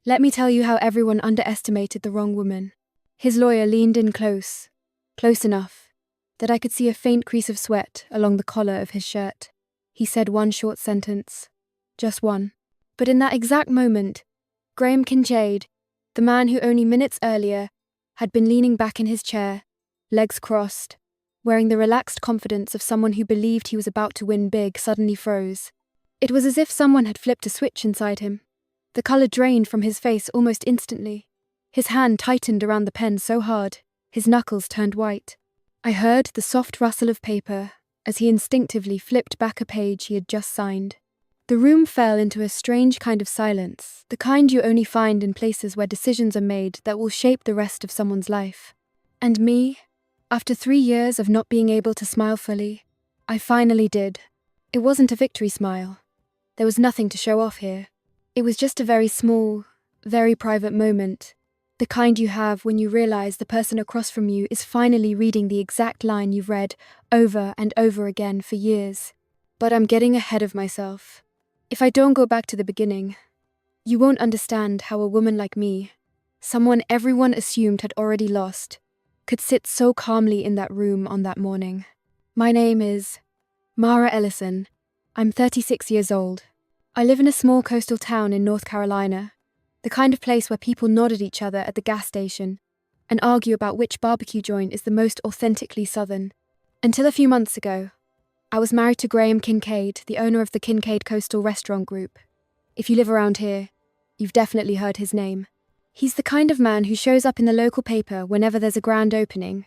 Let me tell you how everyone underestimated the wrong woman. His lawyer leaned in close enough, that I could see a faint crease of sweat along the collar of his shirt. He said one short sentence. Just one. But in that exact moment, Graham Kincaid, the man who only minutes earlier had been leaning back in his chair, legs crossed, wearing the relaxed confidence of someone who believed he was about to win big, suddenly froze. It was as if someone had flipped a switch inside him. The color drained from his face almost instantly. His hand tightened around the pen so hard, his knuckles turned white. I heard the soft rustle of paper as he instinctively flipped back a page he had just signed. The room fell into a strange kind of silence, the kind you only find in places where decisions are made that will shape the rest of someone's life. And me, after 3 years of not being able to smile fully, I finally did. It wasn't a victory smile. There was nothing to show off here. It was just a very small, very private moment, the kind you have when you realize the person across from you is finally reading the exact line you've read over and over again for years. But I'm getting ahead of myself. If I don't go back to the beginning, you won't understand how a woman like me, someone everyone assumed had already lost, could sit so calmly in that room on that morning. My name is Mara Ellison. I'm 36 years old. I live in a small coastal town in North Carolina, the kind of place where people nod at each other at the gas station and argue about which barbecue joint is the most authentically Southern. Until a few months ago, I was married to Graham Kincaid, the owner of the Kincaid Coastal Restaurant Group. If you live around here, you've definitely heard his name. He's the kind of man who shows up in the local paper whenever there's a grand opening,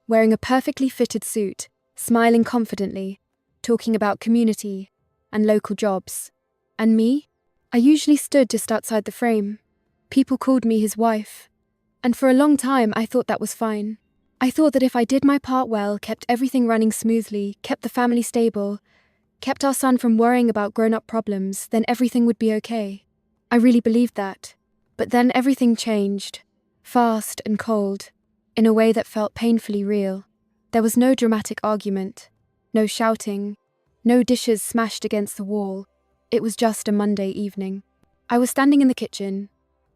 wearing a perfectly fitted suit, smiling confidently, talking about community and local jobs. And me? I usually stood just outside the frame. People called me his wife. And for a long time, I thought that was fine. I thought that if I did my part well, kept everything running smoothly, kept the family stable, kept our son from worrying about grown-up problems, then everything would be okay. I really believed that. But then everything changed, fast and cold, in a way that felt painfully real. There was no dramatic argument, no shouting, no dishes smashed against the wall. It was just a Monday evening. I was standing in the kitchen,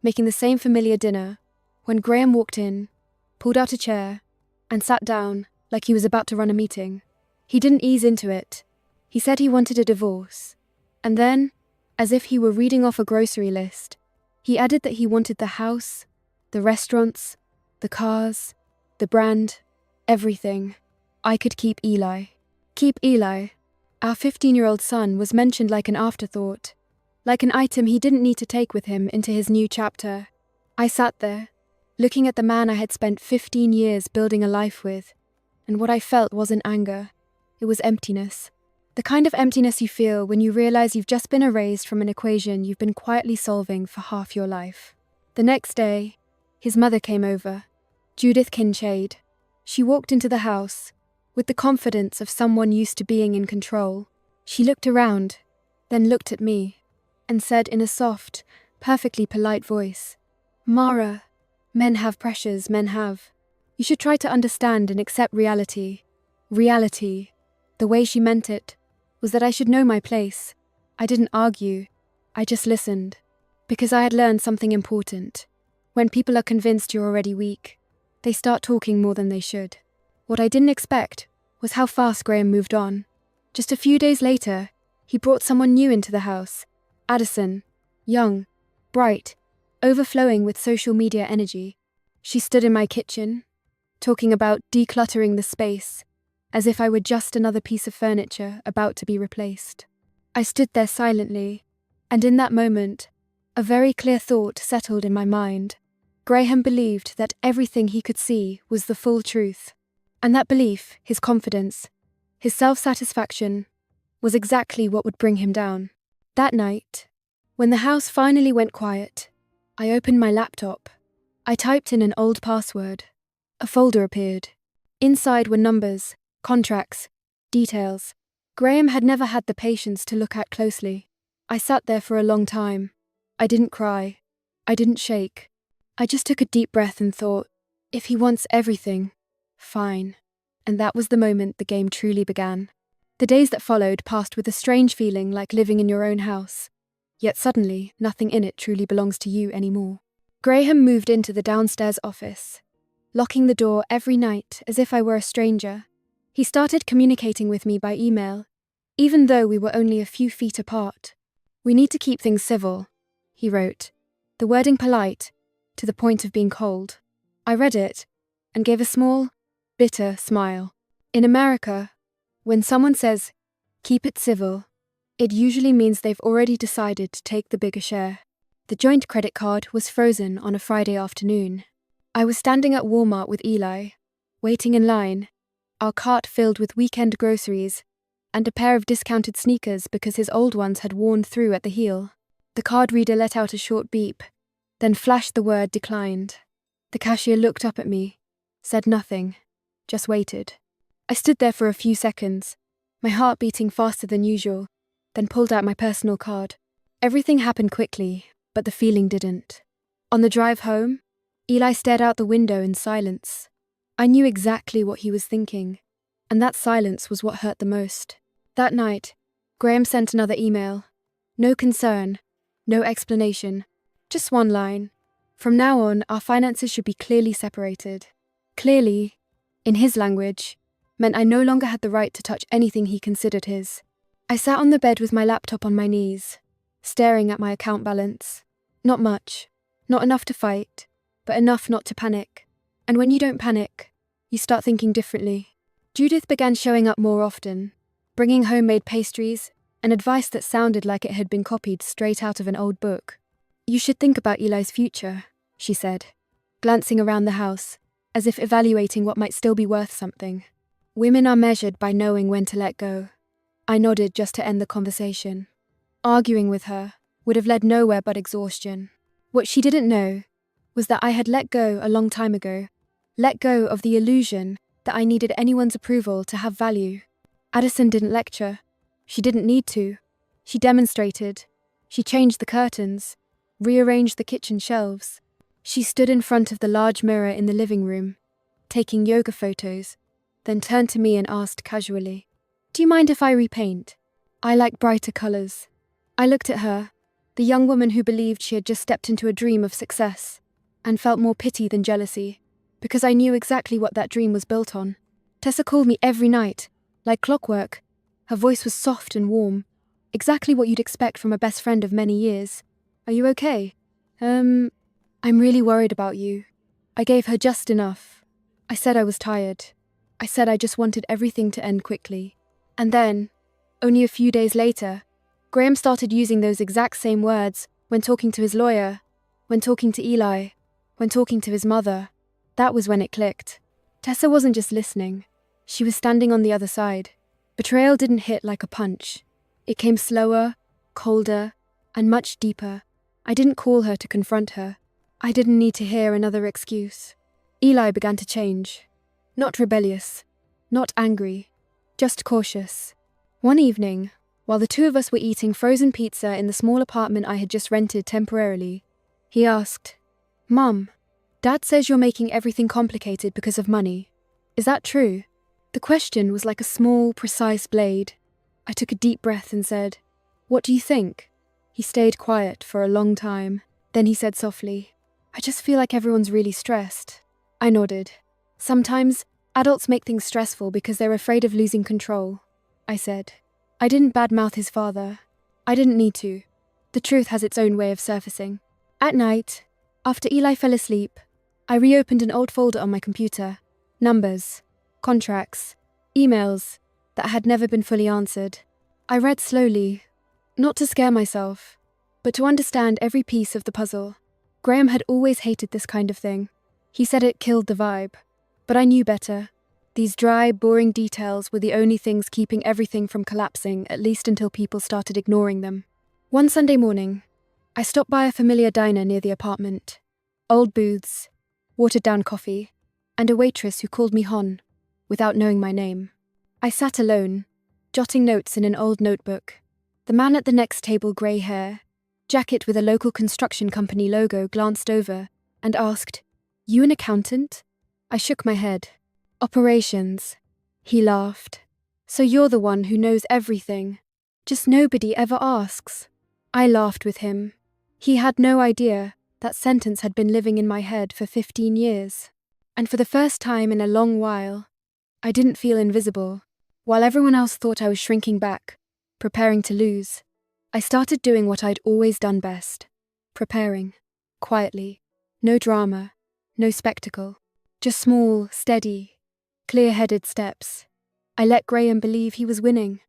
making the same familiar dinner, when Graham walked in, pulled out a chair, and sat down like he was about to run a meeting. He didn't ease into it. He said he wanted a divorce. And then, as if he were reading off a grocery list, he added that he wanted the house, the restaurants, the cars, the brand, everything. I could keep Eli. Keep Eli. Our 15-year-old son was mentioned like an afterthought, like an item he didn't need to take with him into his new chapter. I sat there, looking at the man I had spent 15 years building a life with, and what I felt wasn't anger. It was emptiness. The kind of emptiness you feel when you realize you've just been erased from an equation you've been quietly solving for half your life. The next day, his mother came over, Judith Kincaid. She walked into the house, with the confidence of someone used to being in control. She looked around, then looked at me, and said in a soft, perfectly polite voice, "Mara, men have pressures, men have. You should try to understand and accept reality. Reality." The way she meant it was that I should know my place. I didn't argue, I just listened. Because I had learned something important. When people are convinced you're already weak, they start talking more than they should. What I didn't expect was how fast Graham moved on. Just a few days later, he brought someone new into the house. Addison, young, bright, overflowing with social media energy. She stood in my kitchen, talking about decluttering the space, as if I were just another piece of furniture about to be replaced. I stood there silently, and in that moment, a very clear thought settled in my mind. Graham believed that everything he could see was the full truth. And that belief, his confidence, his self-satisfaction, was exactly what would bring him down. That night, when the house finally went quiet, I opened my laptop. I typed in an old password. A folder appeared. Inside were numbers, contracts, details. Graham had never had the patience to look at closely. I sat there for a long time. I didn't cry. I didn't shake. I just took a deep breath and thought, if he wants everything, fine. And that was the moment the game truly began. The days that followed passed with a strange feeling like living in your own house. yet suddenly nothing in it truly belongs to you anymore. Graham moved into the downstairs office, locking the door every night as if I were a stranger. He started communicating with me by email, even though we were only a few feet apart. "We need to keep things civil," he wrote, the wording polite, to the point of being cold. I read it and gave a small, bitter smile. In America, when someone says, "keep it civil," it usually means they've already decided to take the bigger share. The joint credit card was frozen on a Friday afternoon. I was standing at Walmart with Eli, waiting in line, our cart filled with weekend groceries and a pair of discounted sneakers because his old ones had worn through at the heel. The card reader let out a short beep, then flashed the word "declined." The cashier looked up at me, said nothing, just waited. I stood there for a few seconds, my heart beating faster than usual, then pulled out my personal card. Everything happened quickly, but the feeling didn't. On the drive home, Eli stared out the window in silence. I knew exactly what he was thinking, and that silence was what hurt the most. That night, Graham sent another email. No concern, no explanation, just one line. From now on, our finances should be clearly separated. Clearly, in his language, meant I no longer had the right to touch anything he considered his. I sat on the bed with my laptop on my knees, staring at my account balance. Not much, not enough to fight, but enough not to panic. And when you don't panic, you start thinking differently. Judith began showing up more often, bringing homemade pastries and advice that sounded like it had been copied straight out of an old book. "You should think about Eli's future," she said, glancing around the house, as if evaluating what might still be worth something. "Women are measured by knowing when to let go." I nodded just to end the conversation. Arguing with her would have led nowhere but exhaustion. What she didn't know was that I had let go a long time ago, let go of the illusion that I needed anyone's approval to have value. Addison didn't lecture. She didn't need to. She demonstrated. She changed the curtains, rearranged the kitchen shelves. She stood in front of the large mirror in the living room, taking yoga photos, then turned to me and asked casually, "Do you mind if I repaint? I like brighter colors." I looked at her, the young woman who believed she had just stepped into a dream of success, and felt more pity than jealousy, because I knew exactly what that dream was built on. Tessa called me every night, like clockwork. Her voice was soft and warm, exactly what you'd expect from a best friend of many years. "Are you okay?" I'm really worried about you." I gave her just enough. I said I was tired. I said I just wanted everything to end quickly. And then, only a few days later, Graham started using those exact same words when talking to his lawyer, when talking to Eli, when talking to his mother. That was when it clicked. Tessa wasn't just listening. She was standing on the other side. Betrayal didn't hit like a punch. It came slower, colder, and much deeper. I didn't call her to confront her. I didn't need to hear another excuse. Eli began to change. Not rebellious, not angry, just cautious. One evening, while the two of us were eating frozen pizza in the small apartment I had just rented temporarily, he asked, "Mum, Dad says you're making everything complicated because of money. Is that true?" The question was like a small, precise blade. I took a deep breath and said, "What do you think?" He stayed quiet for a long time. Then he said softly, "I just feel like everyone's really stressed." I nodded. "Sometimes adults make things stressful because they're afraid of losing control," I said. I didn't badmouth his father. I didn't need to. The truth has its own way of surfacing. At night, after Eli fell asleep, I reopened an old folder on my computer. Numbers, contracts, emails that had never been fully answered. I read slowly, not to scare myself, but to understand every piece of the puzzle. Graham had always hated this kind of thing. He said it killed the vibe. But I knew better. These dry, boring details were the only things keeping everything from collapsing, at least until people started ignoring them. One Sunday morning, I stopped by a familiar diner near the apartment. Old booths, watered-down coffee, and a waitress who called me Hon, without knowing my name. I sat alone, jotting notes in an old notebook. The man at the next table, grey hair, jacket with a local construction company logo, glanced over and asked, "You an accountant?" I shook my head. "Operations." He laughed. "So you're the one who knows everything. Just nobody ever asks." I laughed with him. He had no idea that sentence had been living in my head for 15 years. And for the first time in a long while, I didn't feel invisible. While everyone else thought I was shrinking back, preparing to lose, I started doing what I'd always done best. Preparing. Quietly. No drama. No spectacle. Just small, steady, clear-headed steps. I let Graham believe he was winning.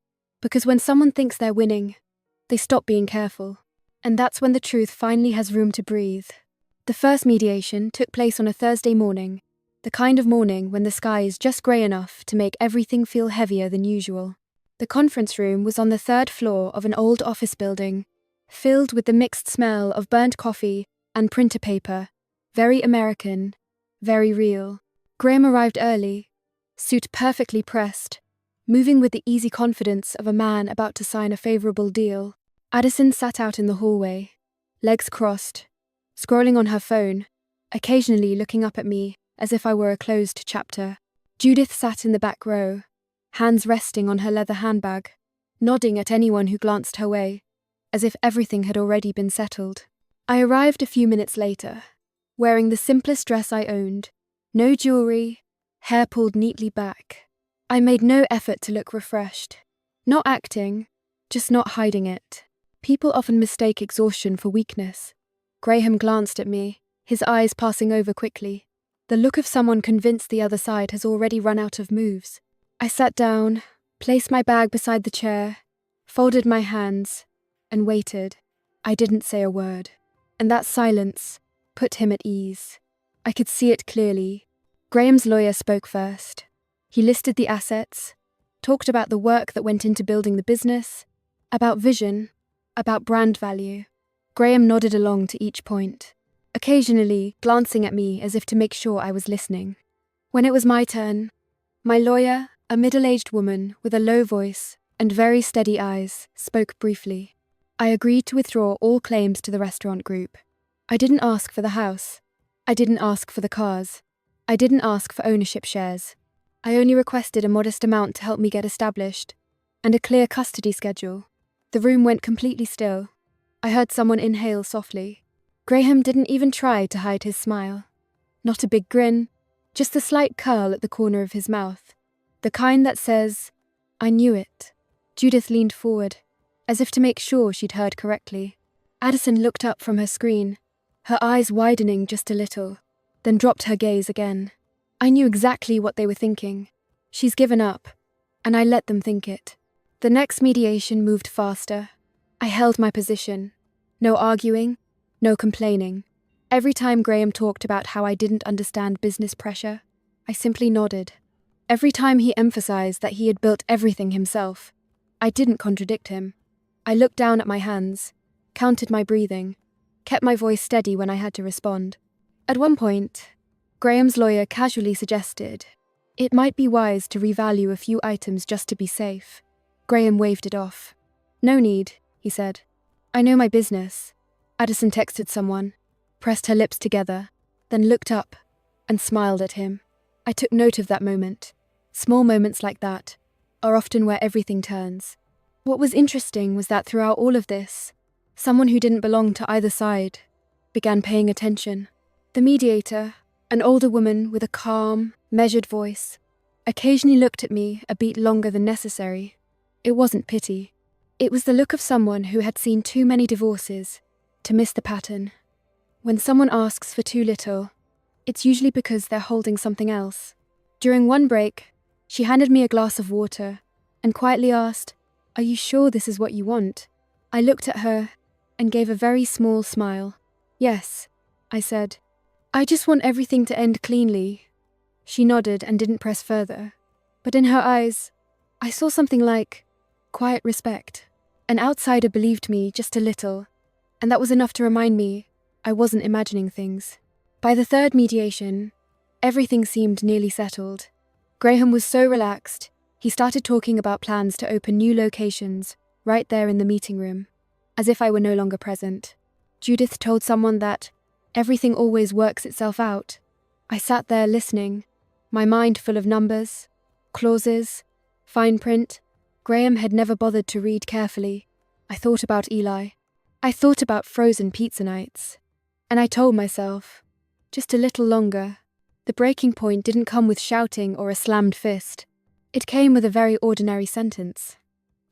Because when someone thinks they're winning, they stop being careful. And that's when the truth finally has room to breathe. The first mediation took place on a Thursday morning, the kind of morning when the sky is just grey enough to make everything feel heavier than usual. The conference room was on the 3rd floor of an old office building, filled with the mixed smell of burnt coffee and printer paper. Very American, very real. Graham arrived early, suit perfectly pressed, moving with the easy confidence of a man about to sign a favourable deal. Addison sat out in the hallway, legs crossed, scrolling on her phone, occasionally looking up at me as if I were a closed chapter. Judith sat in the back row, hands resting on her leather handbag, nodding at anyone who glanced her way, as if everything had already been settled. I arrived a few minutes later, wearing the simplest dress I owned, no jewellery, hair pulled neatly back. I made no effort to look refreshed. Not acting, just not hiding it. People often mistake exhaustion for weakness. Graham glanced at me, his eyes passing over quickly. The look of someone convinced the other side has already run out of moves. I sat down, placed my bag beside the chair, folded my hands, and waited. I didn't say a word. And that silence put him at ease. I could see it clearly. Graham's lawyer spoke first. He listed the assets, talked about the work that went into building the business, about vision, about brand value. Graham nodded along to each point, occasionally glancing at me as if to make sure I was listening. When it was my turn, my lawyer, a middle-aged woman with a low voice and very steady eyes, spoke briefly. I agreed to withdraw all claims to the restaurant group. I didn't ask for the house. I didn't ask for the cars. I didn't ask for ownership shares. I only requested a modest amount to help me get established, and a clear custody schedule. The room went completely still. I heard someone inhale softly. Graham didn't even try to hide his smile. Not a big grin, just a slight curl at the corner of his mouth. The kind that says, "I knew it." Judith leaned forward, as if to make sure she'd heard correctly. Addison looked up from her screen, her eyes widening just a little, then dropped her gaze again. I knew exactly what they were thinking. She's given up, and I let them think it. The next mediation moved faster. I held my position. No arguing, no complaining. Every time Graham talked about how I didn't understand business pressure, I simply nodded. Every time he emphasized that he had built everything himself, I didn't contradict him. I looked down at my hands, counted my breathing, kept my voice steady when I had to respond. At one point, Graham's lawyer casually suggested it might be wise to revalue a few items just to be safe. Graham waved it off. "No need," he said. "I know my business." Addison texted someone, pressed her lips together, then looked up and smiled at him. I took note of that moment. Small moments like that are often where everything turns. What was interesting was that throughout all of this, someone who didn't belong to either side began paying attention. The mediator, an older woman with a calm, measured voice, occasionally looked at me a beat longer than necessary. It wasn't pity. It was the look of someone who had seen too many divorces to miss the pattern. When someone asks for too little, it's usually because they're holding something else. During one break, she handed me a glass of water and quietly asked, "Are you sure this is what you want?" I looked at her and gave a very small smile. "Yes," I said. "I just want everything to end cleanly." She nodded and didn't press further. But in her eyes, I saw something like quiet respect. An outsider believed me just a little, and that was enough to remind me I wasn't imagining things. By the third mediation, everything seemed nearly settled. Graham was so relaxed, he started talking about plans to open new locations right there in the meeting room, as if I were no longer present. Judith told someone that everything always works itself out. I sat there listening, my mind full of numbers, clauses, fine print. Graham had never bothered to read carefully. I thought about Eli. I thought about frozen pizza nights. And I told myself, just a little longer. The breaking point didn't come with shouting or a slammed fist. It came with a very ordinary sentence.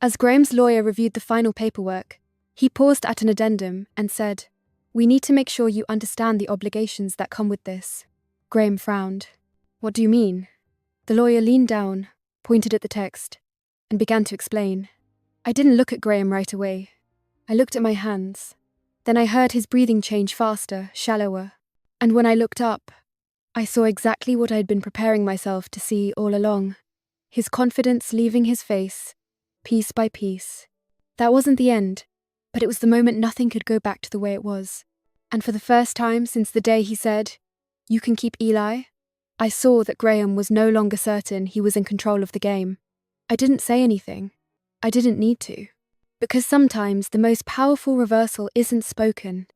As Graham's lawyer reviewed the final paperwork, he paused at an addendum and said, "We need to make sure you understand the obligations that come with this." Graham frowned. "What do you mean?" The lawyer leaned down, pointed at the text, and began to explain. I didn't look at Graham right away. I looked at my hands. Then I heard his breathing change faster, shallower. And when I looked up, I saw exactly what I'd been preparing myself to see all along. His confidence leaving his face, piece by piece. That wasn't the end, but it was the moment nothing could go back to the way it was. And for the first time since the day he said, "You can keep Eli," I saw that Graham was no longer certain he was in control of the game. I didn't say anything. I didn't need to. Because sometimes the most powerful reversal isn't spoken.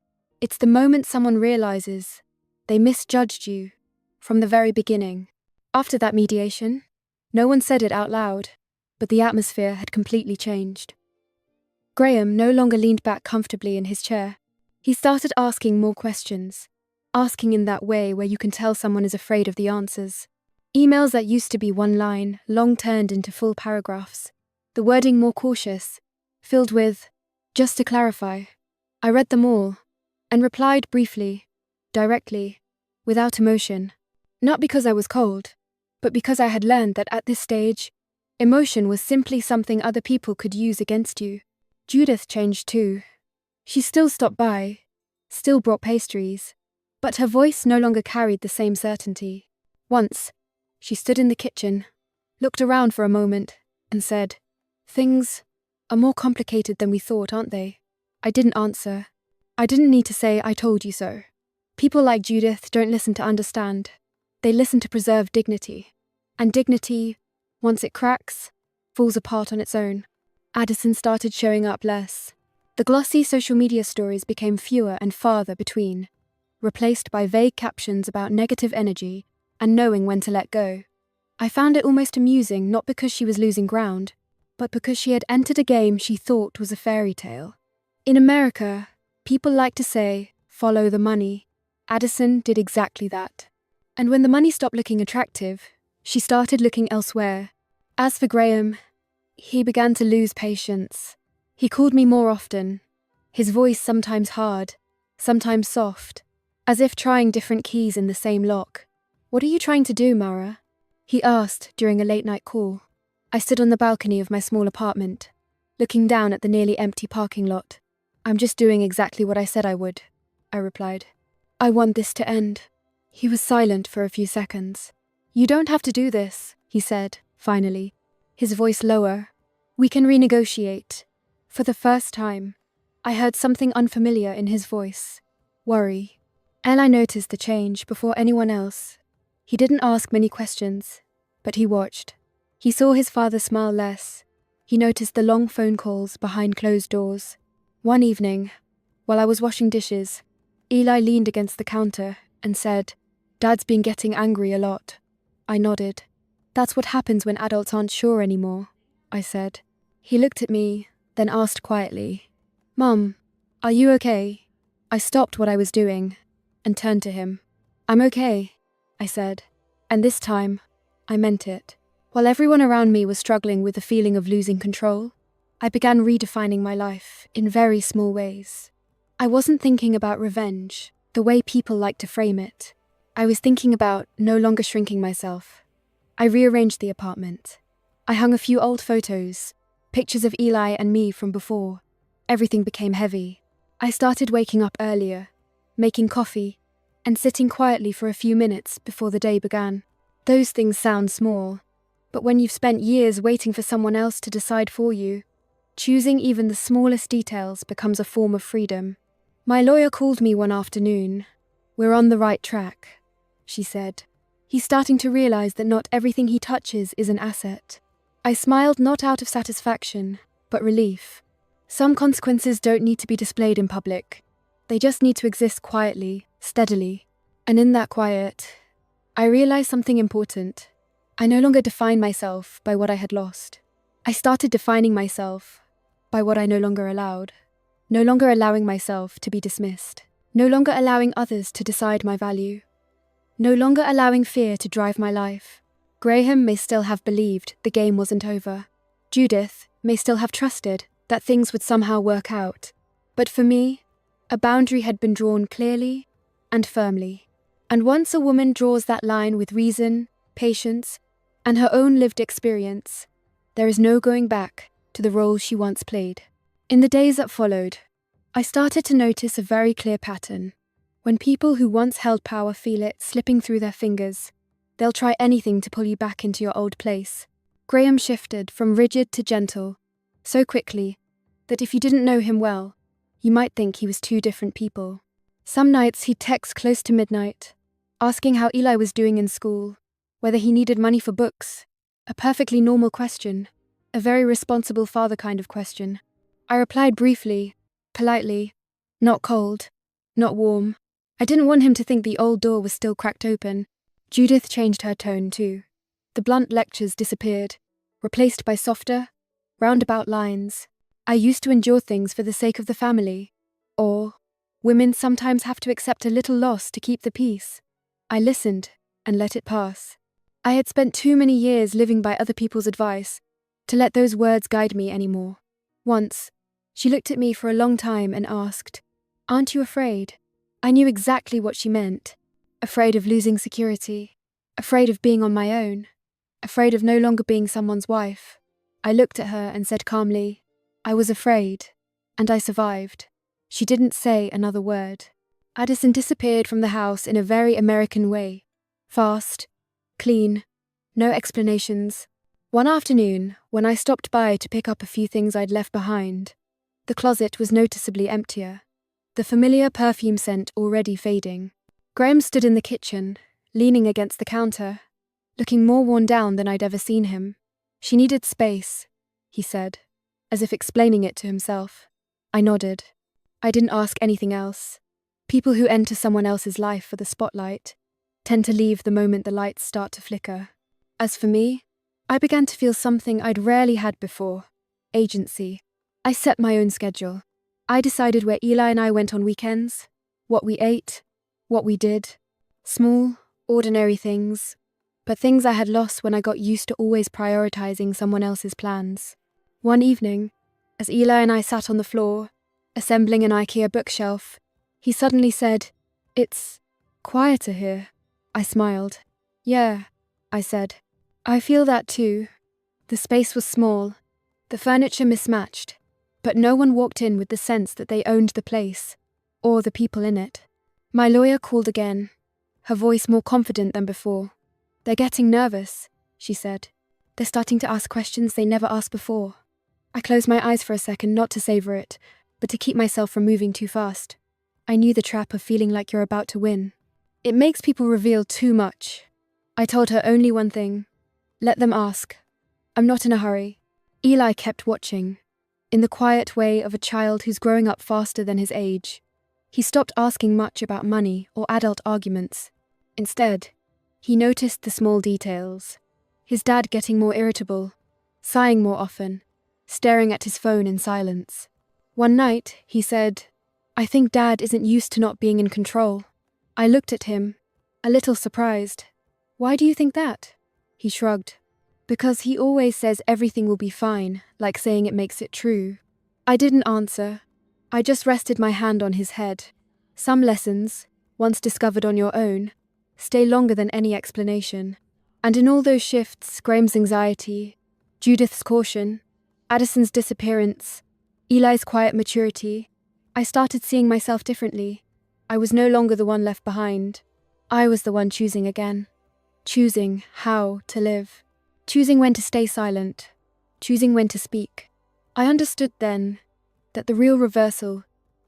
It's the moment someone realizes they misjudged you from the very beginning. After that mediation, no one said it out loud, but the atmosphere had completely changed. Graham no longer leaned back comfortably in his chair. He started asking more questions, asking in that way where you can tell someone is afraid of the answers. Emails that used to be one line, long turned into full paragraphs. The wording more cautious, filled with, "Just to clarify." I read them all, and replied briefly, directly, without emotion. Not because I was cold, but because I had learned that at this stage, emotion was simply something other people could use against you. Judith changed too. She still stopped by, still brought pastries, but her voice no longer carried the same certainty. Once, she stood in the kitchen, looked around for a moment, and said, "Things are more complicated than we thought, aren't they?" I didn't answer. I didn't need to say, "I told you so." People like Judith don't listen to understand. They listen to preserve dignity. And dignity, once it cracks, falls apart on its own. Addison started showing up less. The glossy social media stories became fewer and farther between, replaced by vague captions about negative energy and knowing when to let go. I found it almost amusing, not because she was losing ground, but because she had entered a game she thought was a fairy tale. In America, people like to say, "Follow the money." Addison did exactly that. And when the money stopped looking attractive, she started looking elsewhere. As for Graham, he began to lose patience. He called me more often, his voice sometimes hard, sometimes soft, as if trying different keys in the same lock. "What are you trying to do, Mara?" he asked during a late-night call. I stood on the balcony of my small apartment, looking down at the nearly empty parking lot. "I'm just doing exactly what I said I would," I replied. "I want this to end." He was silent for a few seconds. "You don't have to do this," he said, finally, his voice lower. "We can renegotiate." For the first time, I heard something unfamiliar in his voice. Worry. And I noticed the change before anyone else. He didn't ask many questions, but he watched. He saw his father smile less. He noticed the long phone calls behind closed doors. One evening, while I was washing dishes, Eli leaned against the counter and said, "Dad's been getting angry a lot." I nodded. "That's what happens when adults aren't sure anymore," I said. He looked at me, then asked quietly, "Mum, are you okay?" I stopped what I was doing and turned to him. "I'm okay," I said, and this time, I meant it. While everyone around me was struggling with the feeling of losing control, I began redefining my life in very small ways. I wasn't thinking about revenge, the way people like to frame it. I was thinking about no longer shrinking myself. I rearranged the apartment. I hung a few old photos, pictures of Eli and me from before. Everything became heavy. I started waking up earlier, making coffee, and sitting quietly for a few minutes before the day began. Those things sound small, but when you've spent years waiting for someone else to decide for you, choosing even the smallest details becomes a form of freedom. My lawyer called me one afternoon. "We're on the right track," she said. "He's starting to realize that not everything he touches is an asset." I smiled, not out of satisfaction, but relief. Some consequences don't need to be displayed in public. They just need to exist quietly, steadily. And in that quiet, I realized something important. I no longer defined myself by what I had lost. I started defining myself by what I no longer allowed. no longer allowing myself to be dismissed, no longer allowing others to decide my value, no longer allowing fear to drive my life. Graham may still have believed the game wasn't over. Judith may still have trusted that things would somehow work out. But for me, a boundary had been drawn clearly and firmly. And once a woman draws that line with reason, patience, and her own lived experience, there is no going back to the role she once played. In the days that followed, I started to notice a very clear pattern. When people who once held power feel it slipping through their fingers, they'll try anything to pull you back into your old place. Graham shifted from rigid to gentle, so quickly that if you didn't know him well, you might think he was two different people. Some nights he'd text close to midnight, asking how Eli was doing in school, whether he needed money for books. A perfectly normal question, a very responsible father kind of question. I replied briefly, politely, not cold, not warm. I didn't want him to think the old door was still cracked open. Judith changed her tone too. The blunt lectures disappeared, replaced by softer, roundabout lines. I used to endure things for the sake of the family. Or, women sometimes have to accept a little loss to keep the peace. I listened and let it pass. I had spent too many years living by other people's advice to let those words guide me anymore. Once, she looked at me for a long time and asked, "Aren't you afraid?" I knew exactly what she meant. Afraid of losing security. Afraid of being on my own. Afraid of no longer being someone's wife. I looked at her and said calmly, "I was afraid, and I survived." She didn't say another word. Addison disappeared from the house in a very American way. Fast, clean, no explanations. One afternoon, when I stopped by to pick up a few things I'd left behind, the closet was noticeably emptier, the familiar perfume scent already fading. Graham stood in the kitchen, leaning against the counter, looking more worn down than I'd ever seen him. "She needed space," he said, as if explaining it to himself. I nodded. I didn't ask anything else. People who enter someone else's life for the spotlight tend to leave the moment the lights start to flicker. As for me, I began to feel something I'd rarely had before: agency. I set my own schedule. I decided where Eli and I went on weekends, what we ate, what we did. Small, ordinary things, but things I had lost when I got used to always prioritizing someone else's plans. One evening, as Eli and I sat on the floor, assembling an IKEA bookshelf, he suddenly said, "It's quieter here." I smiled. "Yeah," I said. "I feel that too." The space was small, the furniture mismatched, but no one walked in with the sense that they owned the place, or the people in it. My lawyer called again, her voice more confident than before. "They're getting nervous," she said. "They're starting to ask questions they never asked before." I closed my eyes for a second, not to savor it, but to keep myself from moving too fast. I knew the trap of feeling like you're about to win. It makes people reveal too much. I told her only one thing: let them ask. I'm not in a hurry. Eli kept watching, in the quiet way of a child who's growing up faster than his age. He stopped asking much about money or adult arguments. Instead, he noticed the small details. His dad getting more irritable, sighing more often, staring at his phone in silence. One night, he said, "I think Dad isn't used to not being in control." I looked at him, a little surprised. "Why do you think that?" He shrugged. "Because he always says everything will be fine, like saying it makes it true." I didn't answer. I just rested my hand on his head. Some lessons, once discovered on your own, stay longer than any explanation. And in all those shifts, Graham's anxiety, Judith's caution, Addison's disappearance, Eli's quiet maturity, I started seeing myself differently. I was no longer the one left behind. I was the one choosing again. Choosing how to live. Choosing when to stay silent. Choosing when to speak. I understood then that the real reversal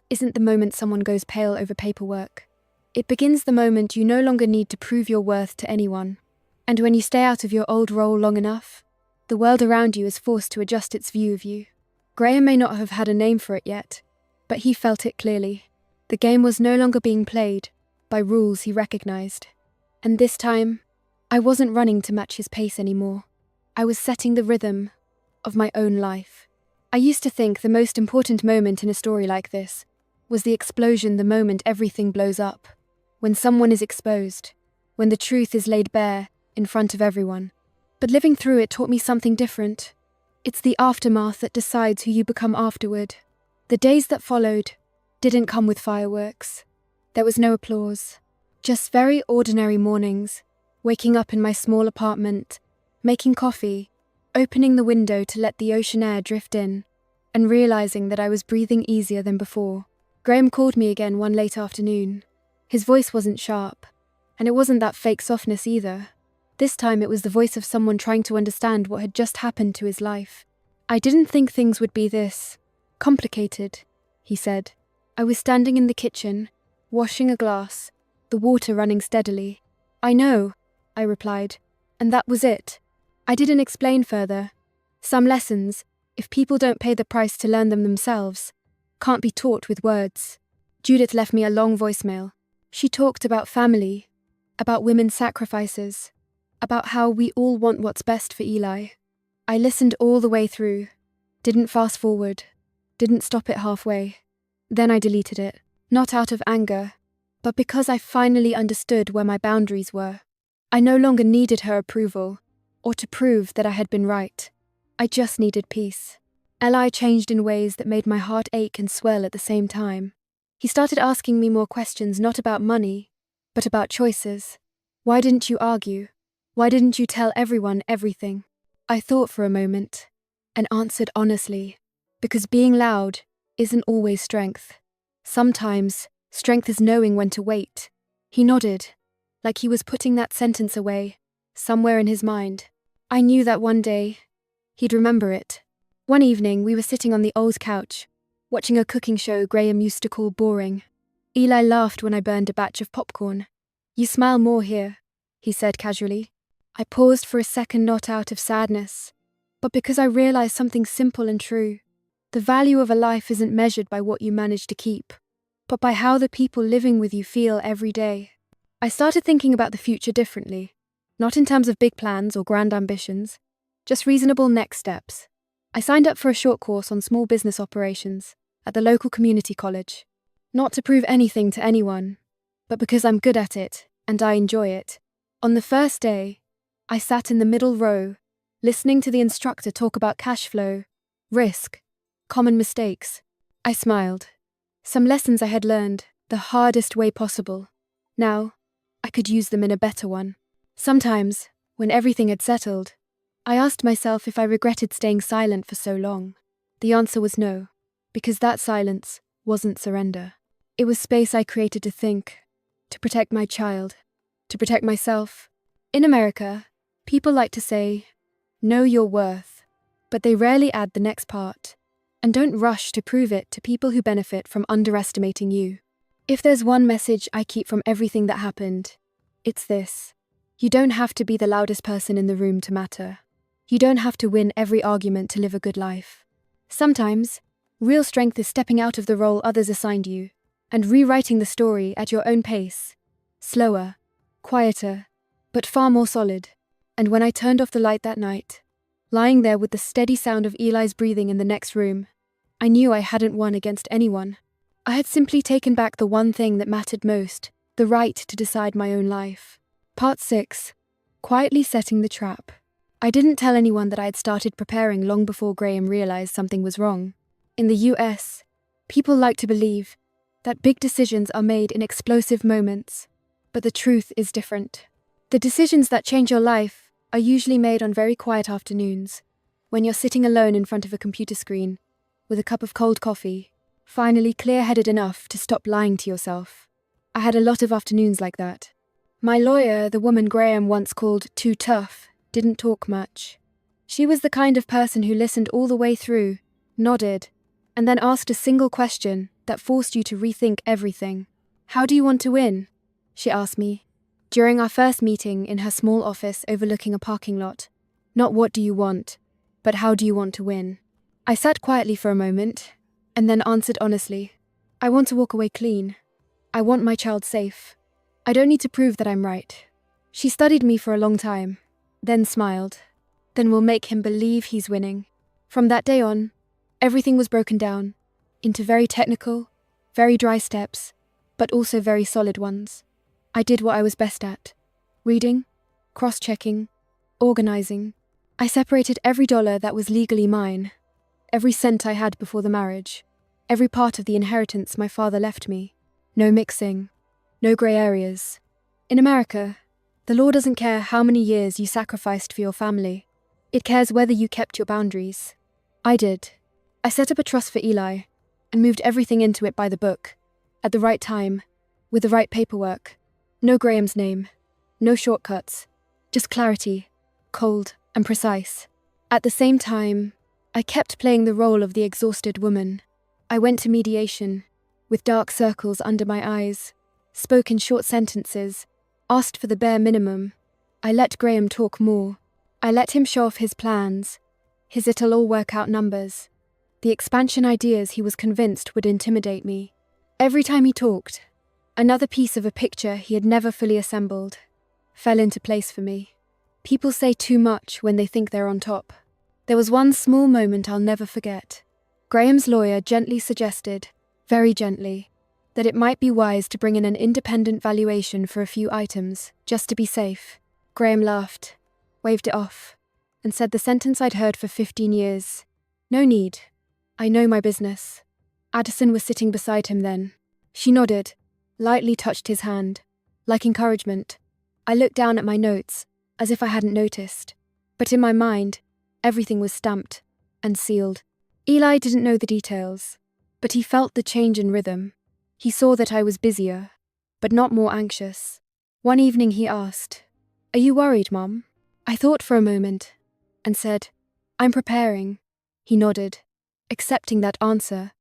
isn't the moment someone goes pale over paperwork. It begins the moment you no longer need to prove your worth to anyone. And when you stay out of your old role long enough, the world around you is forced to adjust its view of you. Graham may not have had a name for it yet, but he felt it clearly. The game was no longer being played by rules he recognized. And this time, I wasn't running to match his pace anymore. I was setting the rhythm of my own life. I used to think the most important moment in a story like this was the explosion, the moment everything blows up, when someone is exposed, when the truth is laid bare in front of everyone. But living through it taught me something different. It's the aftermath that decides who you become afterward. The days that followed didn't come with fireworks. There was no applause. Just very ordinary mornings, waking up in my small apartment, making coffee, opening the window to let the ocean air drift in, and realizing that I was breathing easier than before. Graham called me again one late afternoon. His voice wasn't sharp, and it wasn't that fake softness either. This time it was the voice of someone trying to understand what had just happened to his life. "I didn't think things would be this complicated," he said. I was standing in the kitchen, washing a glass, the water running steadily. "I know," I replied, and that was it. I didn't explain further. Some lessons, if people don't pay the price to learn them themselves, can't be taught with words. Judith left me a long voicemail. She talked about family, about women's sacrifices, about how we all want what's best for Eli. I listened all the way through, didn't fast forward, didn't stop it halfway. Then I deleted it, not out of anger, but because I finally understood where my boundaries were. I no longer needed her approval, or to prove that I had been right. I just needed peace. Eli changed in ways that made my heart ache and swell at the same time. He started asking me more questions, not about money, but about choices. "Why didn't you argue? Why didn't you tell everyone everything?" I thought for a moment, and answered honestly, because being loud isn't always strength. Sometimes, strength is knowing when to wait. He nodded, like he was putting that sentence away, somewhere in his mind. I knew that one day, he'd remember it. One evening, we were sitting on the old couch, watching a cooking show Graham used to call boring. Eli laughed when I burned a batch of popcorn. "You smile more here," he said casually. I paused for a second, not out of sadness, but because I realized something simple and true. The value of a life isn't measured by what you manage to keep, but by how the people living with you feel every day. I started thinking about the future differently, not in terms of big plans or grand ambitions, just reasonable next steps. I signed up for a short course on small business operations at the local community college, not to prove anything to anyone, but because I'm good at it and I enjoy it. On the first day, I sat in the middle row, listening to the instructor talk about cash flow, risk, common mistakes. I smiled. Some lessons I had learned the hardest way possible. Now, I could use them in a better one. Sometimes, when everything had settled, I asked myself if I regretted staying silent for so long. The answer was no, because that silence wasn't surrender. It was space I created to think, to protect my child, to protect myself. In America, people like to say, "Know your worth," but they rarely add the next part. And don't rush to prove it to people who benefit from underestimating you. If there's one message I keep from everything that happened, it's this. You don't have to be the loudest person in the room to matter. You don't have to win every argument to live a good life. Sometimes, real strength is stepping out of the role others assigned you and rewriting the story at your own pace. Slower, quieter, but far more solid. And when I turned off the light that night, lying there with the steady sound of Eli's breathing in the next room, I knew I hadn't won against anyone. I had simply taken back the one thing that mattered most, the right to decide my own life. Part 6. Quietly setting the trap. I didn't tell anyone that I had started preparing long before Graham realized something was wrong. In the US, people like to believe that big decisions are made in explosive moments, but the truth is different. The decisions that change your life are usually made on very quiet afternoons, when you're sitting alone in front of a computer screen, with a cup of cold coffee, finally clear-headed enough to stop lying to yourself. I had a lot of afternoons like that. My lawyer, the woman Graham once called too tough, didn't talk much. She was the kind of person who listened all the way through, nodded, and then asked a single question that forced you to rethink everything. "How do you want to win?" she asked me, during our first meeting in her small office overlooking a parking lot. Not what do you want, but how do you want to win? I sat quietly for a moment, and then answered honestly. I want to walk away clean. I want my child safe. I don't need to prove that I'm right. She studied me for a long time, then smiled. Then we'll make him believe he's winning. From that day on, Everything was broken down into very technical, very dry steps, but also very solid ones. I did what I was best at: reading, cross-checking, organizing. I separated every dollar that was legally mine, every cent I had before the marriage, every part of the inheritance my father left me. No mixing, no grey areas. In America, the law doesn't care how many years you sacrificed for your family. It cares whether you kept your boundaries. I did. I set up a trust for Eli and moved everything into it by the book, at the right time, with the right paperwork. No Graham's name, no shortcuts, just clarity, cold and precise. At the same time, I kept playing the role of the exhausted woman. I went to mediation, with dark circles under my eyes, spoke in short sentences, asked for the bare minimum. I let Graham talk more. I let him show off his plans, his it'll all work out numbers, the expansion ideas he was convinced would intimidate me. Every time he talked, another piece of a picture he had never fully assembled fell into place for me. People say too much when they think they're on top. There was one small moment I'll never forget. Graham's lawyer gently suggested, very gently, that it might be wise to bring in an independent valuation for a few items, just to be safe. Graham laughed, waved it off, and said the sentence I'd heard for 15 years. No need. I know my business. Addison was sitting beside him then. She nodded, lightly touched his hand, like encouragement. I looked down at my notes, as if I hadn't noticed. But in my mind, everything was stamped and sealed. Eli didn't know the details, but he felt the change in rhythm. He saw that I was busier, but not more anxious. One evening he asked, "Are you worried, Mom?" I thought for a moment, and said, "I'm preparing." He nodded, accepting that answer,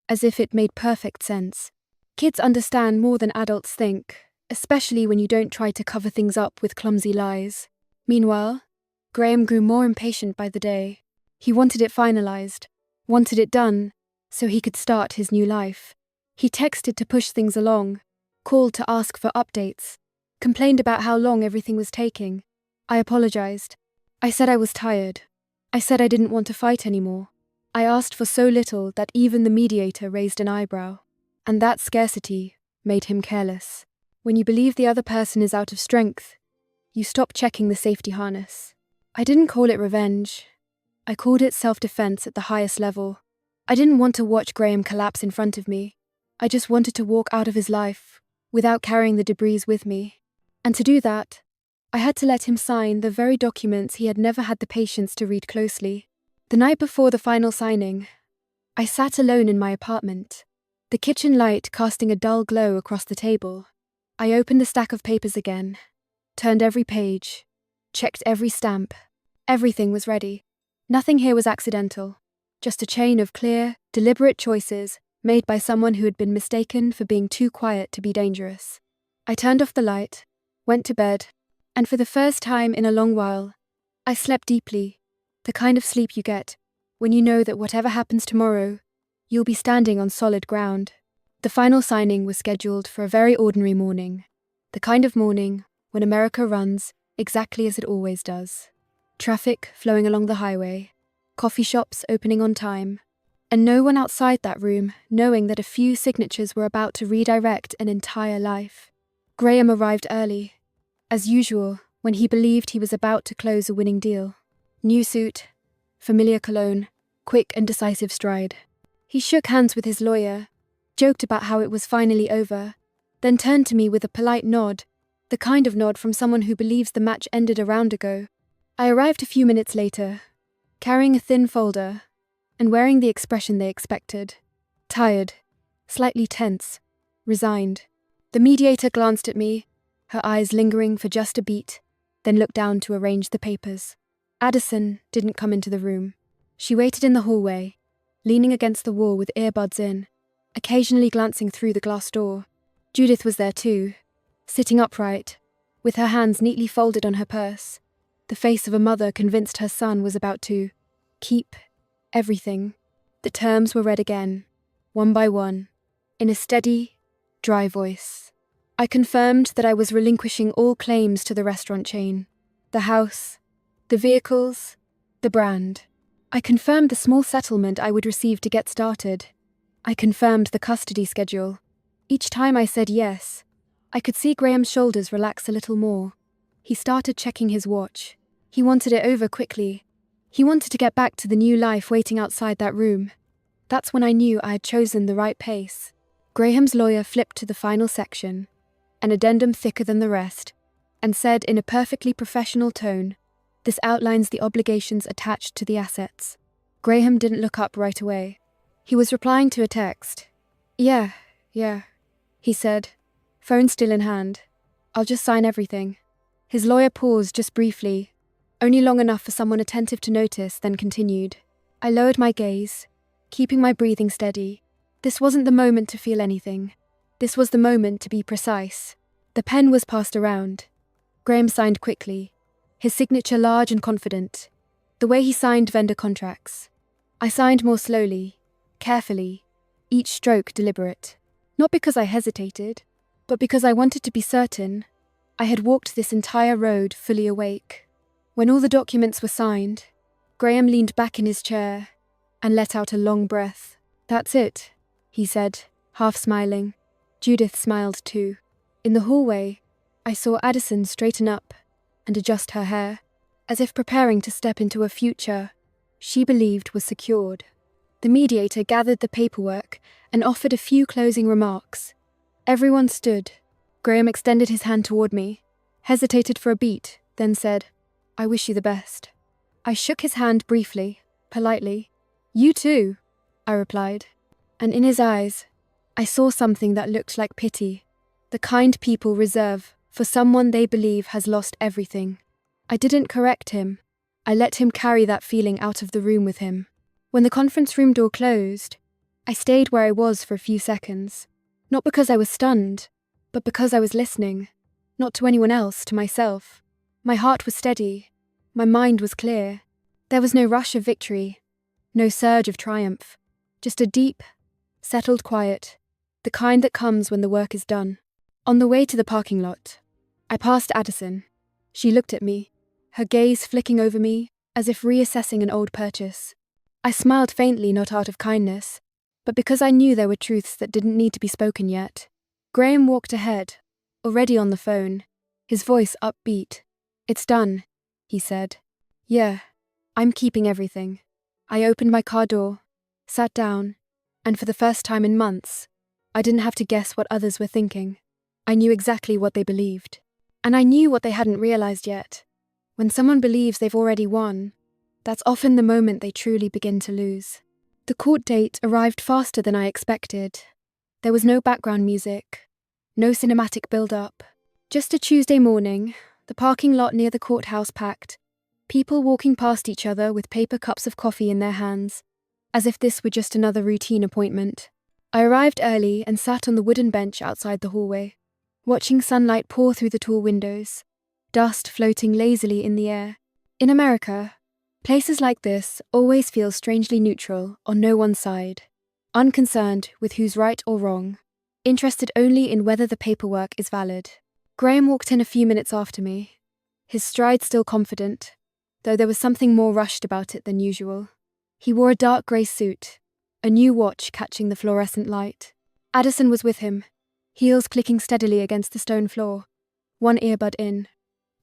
as if it made perfect sense. Kids understand more than adults think, especially when you don't try to cover things up with clumsy lies. Meanwhile, Graham grew more impatient by the day. He wanted it finalized, wanted it done, so he could start his new life. He texted to push things along, called to ask for updates, complained about how long everything was taking. I apologized. I said I was tired. I said I didn't want to fight anymore. I asked for so little that even the mediator raised an eyebrow. And that scarcity made him careless. When you believe the other person is out of strength, you stop checking the safety harness. I didn't call it revenge. I called it self-defense at the highest level. I didn't want to watch Graham collapse in front of me. I just wanted to walk out of his life without carrying the debris with me. And to do that, I had to let him sign the very documents he had never had the patience to read closely. The night before the final signing, I sat alone in my apartment, the kitchen light casting a dull glow across the table. I opened the stack of papers again, turned every page, checked every stamp. Everything was ready. Nothing here was accidental, just a chain of clear, deliberate choices made by someone who had been mistaken for being too quiet to be dangerous. I turned off the light, went to bed, and for the first time in a long while, I slept deeply, the kind of sleep you get when you know that whatever happens tomorrow, you'll be standing on solid ground. The final signing was scheduled for a very ordinary morning, the kind of morning when America runs exactly as it always does. Traffic flowing along the highway, coffee shops opening on time, and no one outside that room knowing that a few signatures were about to redirect an entire life. Graham arrived early, as usual, when he believed he was about to close a winning deal. New suit, familiar cologne, quick and decisive stride. He shook hands with his lawyer, joked about how it was finally over, then turned to me with a polite nod, the kind of nod from someone who believes the match ended a round ago. I arrived a few minutes later, carrying a thin folder, and wearing the expression they expected. Tired, slightly tense, resigned. The mediator glanced at me, her eyes lingering for just a beat, then looked down to arrange the papers. Addison didn't come into the room. She waited in the hallway, leaning against the wall with earbuds in, occasionally glancing through the glass door. Judith was there too, sitting upright, with her hands neatly folded on her purse, the face of a mother convinced her son was about to keep everything. The terms were read again, one by one, in a steady, dry voice. I confirmed that I was relinquishing all claims to the restaurant chain, the house, the vehicles, the brand. I confirmed the small settlement I would receive to get started. I confirmed the custody schedule. Each time I said yes, I could see Graham's shoulders relax a little more. He started checking his watch. He wanted it over quickly. He wanted to get back to the new life waiting outside that room. That's when I knew I had chosen the right pace. Graham's lawyer flipped to the final section, an addendum thicker than the rest, and said in a perfectly professional tone, "This outlines the obligations attached to the assets." Graham didn't look up right away. He was replying to a text. Yeah, he said, phone still in hand. "I'll just sign everything." His lawyer paused just briefly, only long enough for someone attentive to notice, then continued. I lowered my gaze, keeping my breathing steady. This wasn't the moment to feel anything. This was the moment to be precise. The pen was passed around. Graham signed quickly, his signature large and confident, the way he signed vendor contracts. I signed more slowly, carefully, each stroke deliberate. Not because I hesitated, but because I wanted to be certain. I had walked this entire road fully awake. When all the documents were signed, Graham leaned back in his chair and let out a long breath. That's it, he said, half smiling. Judith smiled too. In the hallway, I saw Addison straighten up and adjust her hair, as if preparing to step into a future she believed was secured. The mediator gathered the paperwork and offered a few closing remarks. Everyone stood. Graham extended his hand toward me, hesitated for a beat, then said, I wish you the best. I shook his hand briefly, politely. You too, I replied. And in his eyes, I saw something that looked like pity, the kind people reserve for someone they believe has lost everything. I didn't correct him. I let him carry that feeling out of the room with him. When the conference room door closed, I stayed where I was for a few seconds. Not because I was stunned, but because I was listening. Not to anyone else, to myself. My heart was steady. My mind was clear. There was no rush of victory, no surge of triumph. Just a deep, settled quiet, the kind that comes when the work is done. On the way to the parking lot, I passed Addison. She looked at me, her gaze flicking over me as if reassessing an old purchase. I smiled faintly, not out of kindness, but because I knew there were truths that didn't need to be spoken yet. Graham walked ahead, already on the phone, his voice upbeat. It's done, he said. Yeah, I'm keeping everything. I opened my car door, sat down, and for the first time in months, I didn't have to guess what others were thinking. I knew exactly what they believed. And I knew what they hadn't realized yet. When someone believes they've already won, that's often the moment they truly begin to lose. The court date arrived faster than I expected. There was no background music, no cinematic build-up. Just a Tuesday morning, the parking lot near the courthouse packed, people walking past each other with paper cups of coffee in their hands, as if this were just another routine appointment. I arrived early and sat on the wooden bench outside the hallway, watching sunlight pour through the tall windows, dust floating lazily in the air. In America, places like this always feel strangely neutral on no one side, unconcerned with who's right or wrong, interested only in whether the paperwork is valid. Graham walked in a few minutes after me, his stride still confident, though there was something more rushed about it than usual. He wore a dark grey suit, a new watch catching the fluorescent light. Addison was with him, heels clicking steadily against the stone floor, one earbud in,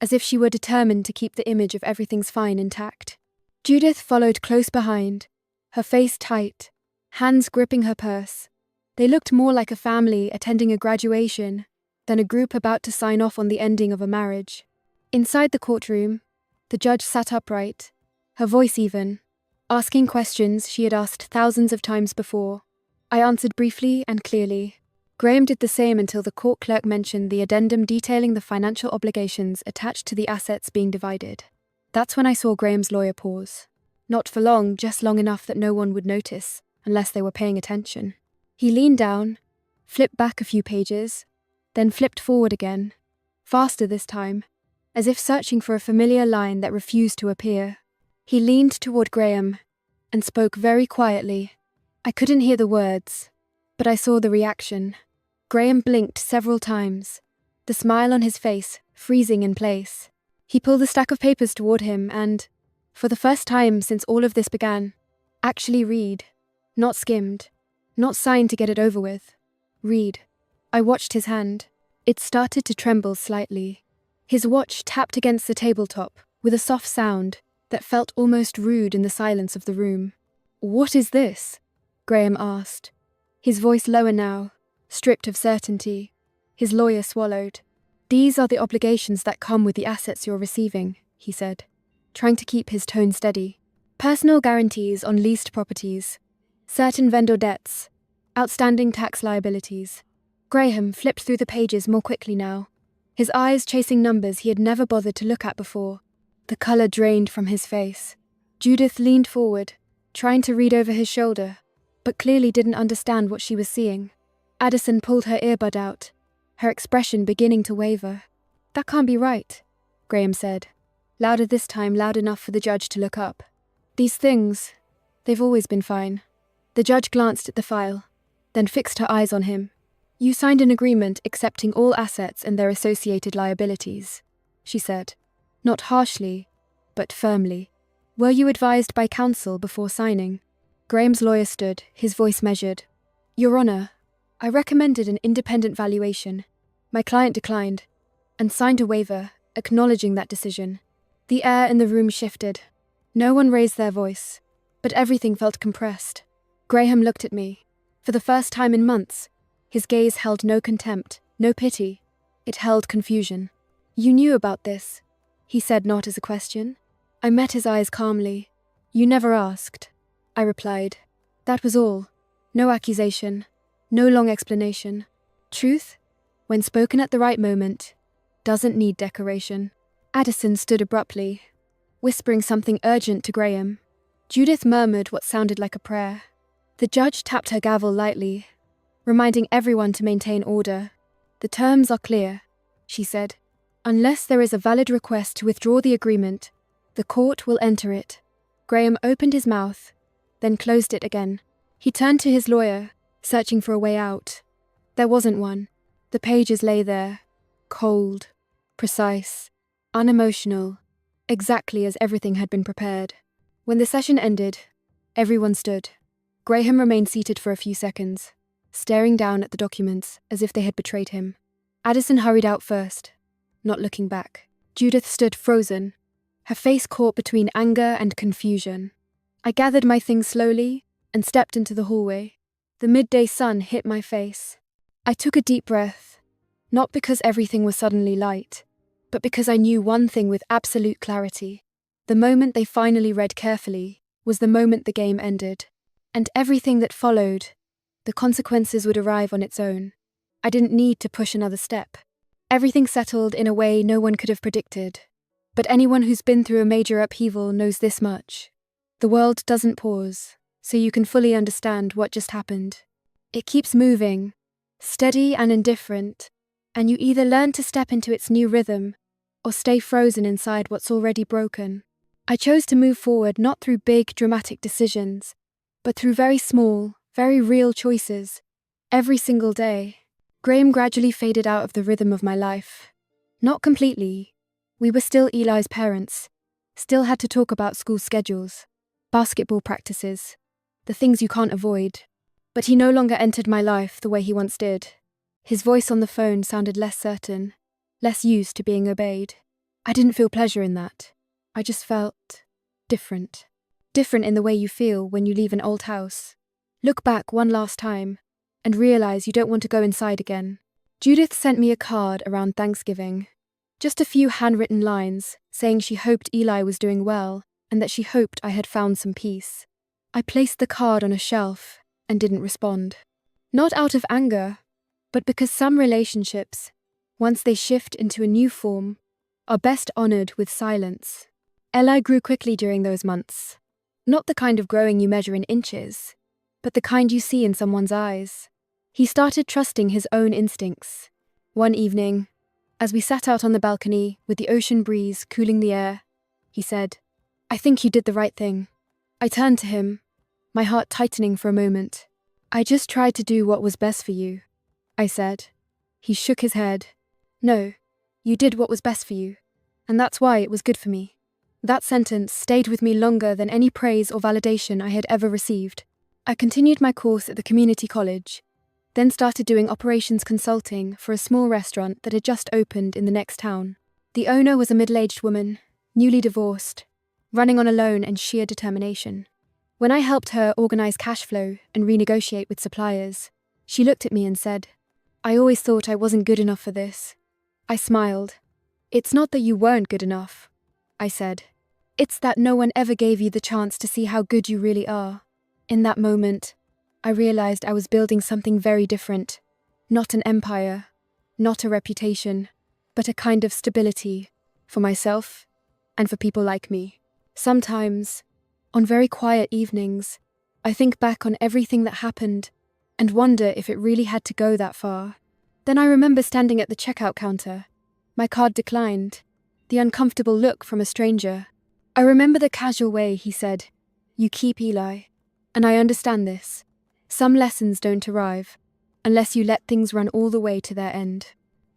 as if she were determined to keep the image of everything's fine intact. Judith followed close behind, her face tight, hands gripping her purse. They looked more like a family attending a graduation than a group about to sign off on the ending of a marriage. Inside the courtroom, the judge sat upright, her voice even, asking questions she had asked thousands of times before. I answered briefly and clearly. Graham did the same until the court clerk mentioned the addendum detailing the financial obligations attached to the assets being divided. That's when I saw Graham's lawyer pause. Not for long, just long enough that no one would notice, unless they were paying attention. He leaned down, flipped back a few pages, then flipped forward again, faster this time, as if searching for a familiar line that refused to appear. He leaned toward Graham and spoke very quietly. I couldn't hear the words, but I saw the reaction. Graham blinked several times, the smile on his face freezing in place. He pulled the stack of papers toward him and, For the first time since all of this began. Actually read. Not skimmed. Not signed to get it over with. Read. I watched his hand. It started to tremble slightly. His watch tapped against the tabletop with a soft sound that felt almost rude in the silence of the room. "What is this?" Graham asked. His voice lower now, stripped of certainty. His lawyer swallowed. "These are the obligations that come with the assets you're receiving," he said, trying to keep his tone steady. "Personal guarantees on leased properties, certain vendor debts, outstanding tax liabilities." Graham flipped through the pages more quickly now, his eyes chasing numbers he had never bothered to look at before. The colour drained from his face. Judith leaned forward, trying to read over his shoulder, but clearly didn't understand what she was seeing. Addison pulled her earbud out, her expression beginning to waver. "That can't be right," Graham said, louder this time, loud enough for the judge to look up. "These things, they've always been fine." The judge glanced at the file, then fixed her eyes on him. "You signed an agreement accepting all assets and their associated liabilities," she said, not harshly, but firmly. "Were you advised by counsel before signing?" Graham's lawyer stood, his voice measured. "Your Honour, I recommended an independent valuation. My client declined, and signed a waiver, acknowledging that decision." The air in the room shifted. No one raised their voice, but everything felt compressed. Graham looked at me. For the first time in months, his gaze held no contempt, no pity. It held confusion. "You knew about this," he said, not as a question. I met his eyes calmly. "You never asked," I replied. That was all. No accusation, no long explanation. Truth, when spoken at the right moment, doesn't need decoration. Addison stood abruptly, whispering something urgent to Graham. Judith murmured what sounded like a prayer. The judge tapped her gavel lightly, reminding everyone to maintain order. "The terms are clear," she said. "Unless there is a valid request to withdraw the agreement, the court will enter it." Graham opened his mouth, then closed it again. He turned to his lawyer, searching for a way out. There wasn't one. The pages lay there, cold, precise, unemotional, exactly as everything had been prepared. When the session ended, everyone stood. Graham remained seated for a few seconds, staring down at the documents as if they had betrayed him. Addison hurried out first, not looking back. Judith stood frozen, her face caught between anger and confusion. I gathered my things slowly and stepped into the hallway. The midday sun hit my face. I took a deep breath, not because everything was suddenly light, but because I knew one thing with absolute clarity. The moment they finally read carefully was the moment the game ended. And everything that followed, the consequences would arrive on its own. I didn't need to push another step. Everything settled in a way no one could have predicted. But anyone who's been through a major upheaval knows this much. The world doesn't pause, so you can fully understand what just happened. It keeps moving, steady and indifferent, and you either learn to step into its new rhythm or stay frozen inside what's already broken. I chose to move forward not through big, dramatic decisions, but through very small, very real choices. Every single day, Graham gradually faded out of the rhythm of my life. Not completely. We were still Eli's parents, still had to talk about school schedules, basketball practices, the things you can't avoid. But he no longer entered my life the way he once did. His voice on the phone sounded less certain, less used to being obeyed. I didn't feel pleasure in that. I just felt different. Different in the way you feel when you leave an old house. Look back one last time and realize you don't want to go inside again. Judith sent me a card around Thanksgiving. Just a few handwritten lines saying she hoped Eli was doing well and that she hoped I had found some peace. I placed the card on a shelf and didn't respond. Not out of anger, but because some relationships, once they shift into a new form, are best honored with silence. Eli grew quickly during those months. Not the kind of growing you measure in inches, but the kind you see in someone's eyes. He started trusting his own instincts. One evening, as we sat out on the balcony with the ocean breeze cooling the air, he said, "I think you did the right thing." I turned to him, my heart tightening for a moment. "I just tried to do what was best for you," I said. He shook his head. "No, you did what was best for you, and that's why it was good for me." That sentence stayed with me longer than any praise or validation I had ever received. I continued my course at the community college, then started doing operations consulting for a small restaurant that had just opened in the next town. The owner was a middle-aged woman, newly divorced, running on a loan and sheer determination. When I helped her organize cash flow and renegotiate with suppliers, she looked at me and said, "I always thought I wasn't good enough for this." I smiled. "It's not that you weren't good enough," I said. "It's that no one ever gave you the chance to see how good you really are." In that moment, I realized I was building something very different. Not an empire, not a reputation, but a kind of stability for myself and for people like me. Sometimes, on very quiet evenings, I think back on everything that happened and wonder if it really had to go that far. Then I remember standing at the checkout counter. My card declined, the uncomfortable look from a stranger. I remember the casual way he said, "You keep Eli." And I understand this. Some lessons don't arrive unless you let things run all the way to their end.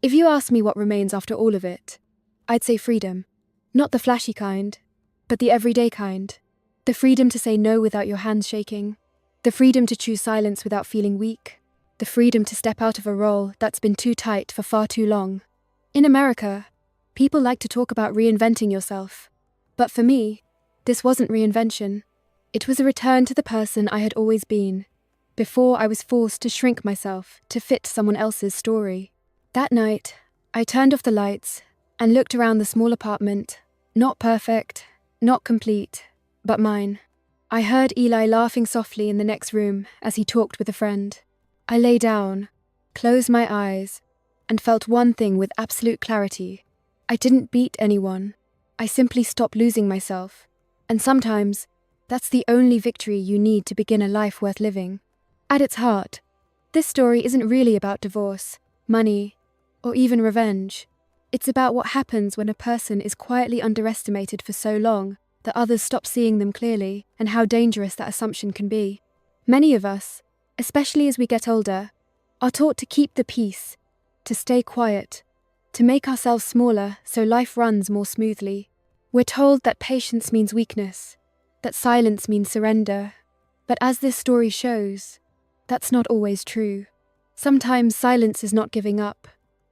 If you ask me what remains after all of it, I'd say freedom. Not the flashy kind, but the everyday kind. The freedom to say no without your hands shaking. The freedom to choose silence without feeling weak. The freedom to step out of a role that's been too tight for far too long. In America, people like to talk about reinventing yourself. But for me, this wasn't reinvention. It was a return to the person I had always been, before I was forced to shrink myself to fit someone else's story. That night, I turned off the lights and looked around the small apartment. Not perfect, not complete, but mine. I heard Eli laughing softly in the next room as he talked with a friend. I lay down, closed my eyes, and felt one thing with absolute clarity. I didn't beat anyone. I simply stopped losing myself. And sometimes, that's the only victory you need to begin a life worth living. At its heart, this story isn't really about divorce, money, or even revenge. It's about what happens when a person is quietly underestimated for so long that others stop seeing them clearly, and how dangerous that assumption can be. Many of us, especially as we get older, are taught to keep the peace, to stay quiet, to make ourselves smaller so life runs more smoothly. We're told that patience means weakness, that silence means surrender. But as this story shows, that's not always true. Sometimes silence is not giving up.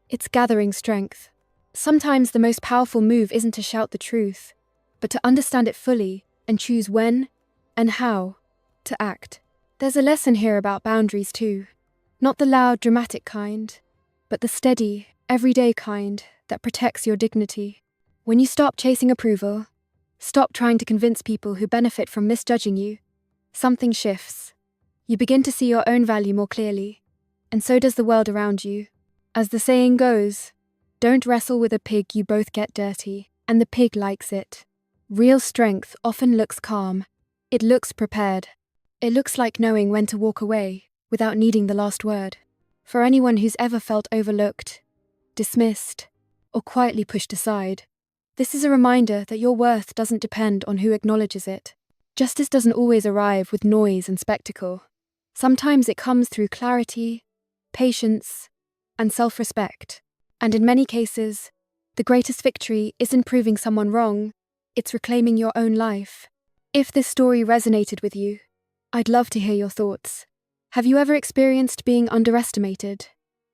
It's gathering strength. Sometimes the most powerful move isn't to shout the truth, but to understand it fully and choose when and how to act. There's a lesson here about boundaries too. Not the loud, dramatic kind, but the steady, everyday kind that protects your dignity. When you stop chasing approval, stop trying to convince people who benefit from misjudging you, something shifts. You begin to see your own value more clearly, and so does the world around you. As the saying goes, don't wrestle with a pig, you both get dirty, and the pig likes it. Real strength often looks calm. It looks prepared. It looks like knowing when to walk away without needing the last word. For anyone who's ever felt overlooked, dismissed, or quietly pushed aside, this is a reminder that your worth doesn't depend on who acknowledges it. Justice doesn't always arrive with noise and spectacle. Sometimes it comes through clarity, patience, and self-respect. And in many cases, the greatest victory isn't proving someone wrong, it's reclaiming your own life. If this story resonated with you, I'd love to hear your thoughts. Have you ever experienced being underestimated,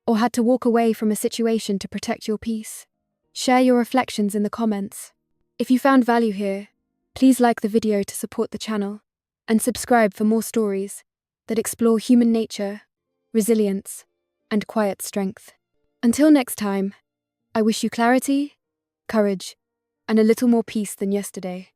or had to walk away from a situation to protect your peace? Share your reflections in the comments. If you found value here, please like the video to support the channel, and subscribe for more stories that explore human nature, resilience, and quiet strength. Until next time, I wish you clarity, courage, and a little more peace than yesterday.